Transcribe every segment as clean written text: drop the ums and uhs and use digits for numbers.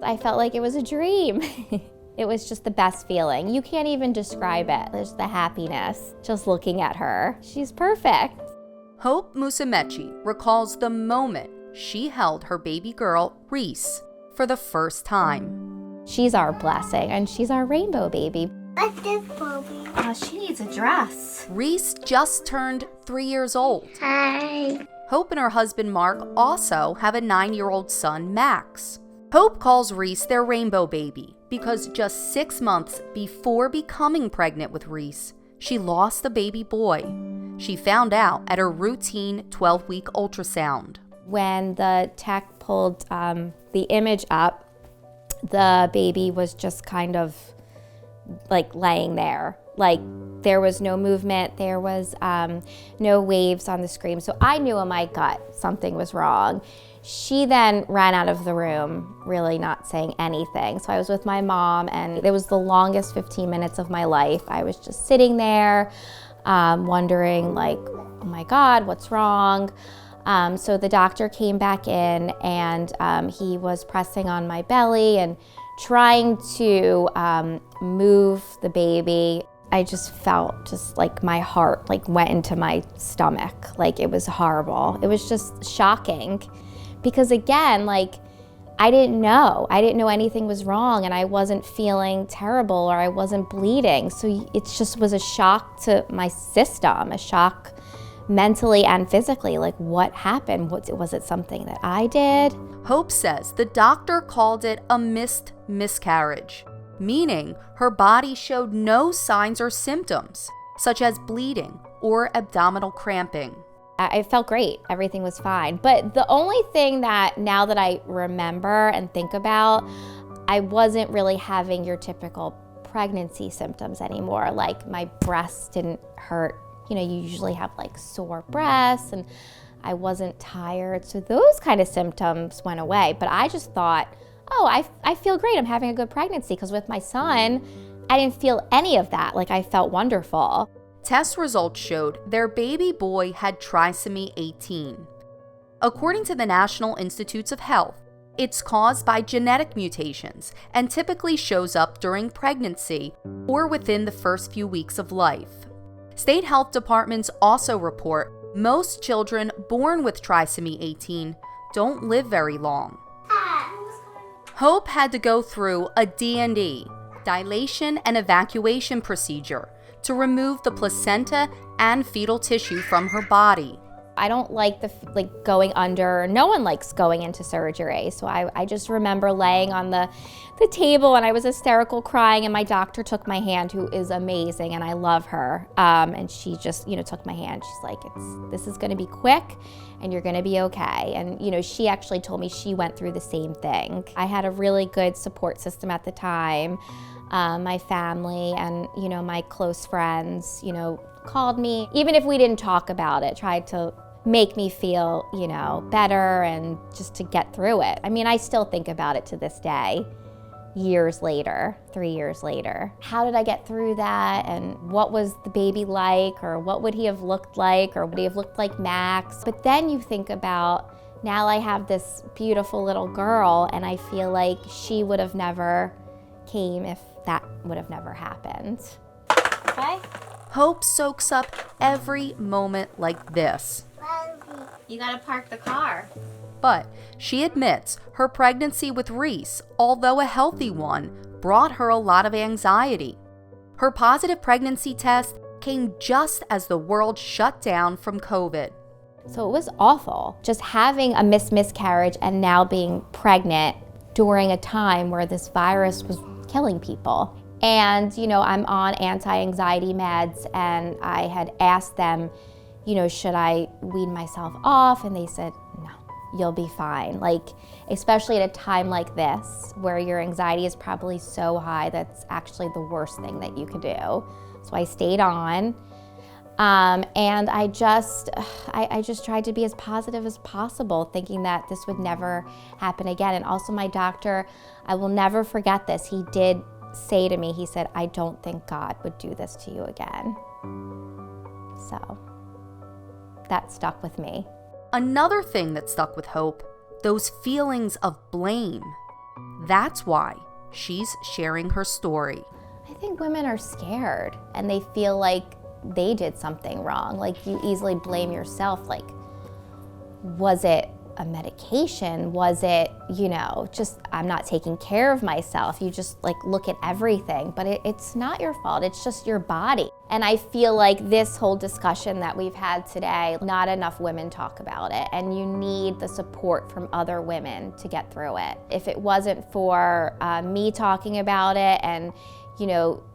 I felt like it was a dream. It was just the best feeling. You can't even describe it. There's the happiness just looking at her. She's perfect. Hope Musamechi recalls the moment she held her baby girl, Reese, for the first time. She's our blessing, and she's our rainbow baby. What's this, Bobby? Oh, she needs a dress. Reese just turned 3 years old. Hi. Hope and her husband, Mark, also have a 9-year-old son, Max. Hope calls Reese their rainbow baby because just 6 months before becoming pregnant with Reese, she lost the baby boy. She found out at her routine 12-week ultrasound. When the tech pulled the image up, the baby was just kind of like laying there. Like there was no movement, there was no waves on the screen. So I knew in my gut something was wrong. She then ran out of the room, really not saying anything. So I was with my mom, and it was the longest 15 minutes of my life. I was just sitting there, wondering like, oh my God, what's wrong? So the doctor came back in, and he was pressing on my belly and trying to move the baby. I just felt just like my heart like went into my stomach. Like it was horrible. It was just shocking because again, like I didn't know anything was wrong, and I wasn't feeling terrible or I wasn't bleeding. So it just was a shock to my system, a shock mentally and physically. Like what happened? Was it something that I did? Hope says the doctor called it a missed miscarriage, meaning her body showed no signs or symptoms, such as bleeding or abdominal cramping. I felt great. Everything was fine. But the only thing that now that I remember and think about, I wasn't really having your typical pregnancy symptoms anymore. Like my breasts didn't hurt. You know, you usually have like sore breasts, and I wasn't tired. So those kind of symptoms went away. But I just thought, oh, I feel great. I'm having a good pregnancy. Because with my son, I didn't feel any of that. Like I felt wonderful. Test results showed their baby boy had trisomy 18. According to the National Institutes of Health, it's caused by genetic mutations and typically shows up during pregnancy or within the first few weeks of life. State health departments also report most children born with trisomy 18 don't live very long. Hope had to go through a D&E, dilation and evacuation procedure, to remove the placenta and fetal tissue from her body. I don't like going under. No one likes going into surgery. So I just remember laying on the table, and I was hysterical crying, and my doctor took my hand, who is amazing, and I love her. And she just, took my hand. She's like, this is gonna be quick and you're gonna be okay. And she actually told me she went through the same thing. I had a really good support system at the time. My family and, my close friends, called me. Even if we didn't talk about it, tried to make me feel, better and just to get through it. I mean, I still think about it to this day, years later, 3 years later. How did I get through that? And what was the baby like? Or what would he have looked like? Or would he have looked like Max? But then you think about, now I have this beautiful little girl, and I feel like she would have never came if that would have never happened. Okay? Hope soaks up every moment like this. You gotta park the car. But she admits her pregnancy with Reese, although a healthy one, brought her a lot of anxiety. Her positive pregnancy test came just as the world shut down from COVID. So it was awful, just having a miscarriage and now being pregnant during a time where this virus was killing people. And, I'm on anti-anxiety meds, and I had asked them, should I wean myself off? And they said, no, you'll be fine. Like, especially at a time like this, where your anxiety is probably so high, that's actually the worst thing that you could do. So I stayed on. And I just tried to be as positive as possible, thinking that this would never happen again. And also my doctor, I will never forget this. He did say to me, he said, I don't think God would do this to you again. So that stuck with me. Another thing that stuck with Hope, those feelings of blame. That's why she's sharing her story. I think women are scared and they feel like they did something wrong. Like, you easily blame yourself. Like, was it a medication? Was it, just I'm not taking care of myself? You just like look at everything, but it's not your fault. It's just your body. And I feel like this whole discussion that we've had today, not enough women talk about it, and you need the support from other women to get through it. If it wasn't for me talking about it, and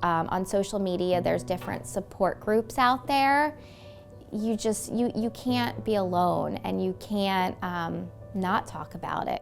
on social media, there's different support groups out there. You can't be alone, and you can't not talk about it.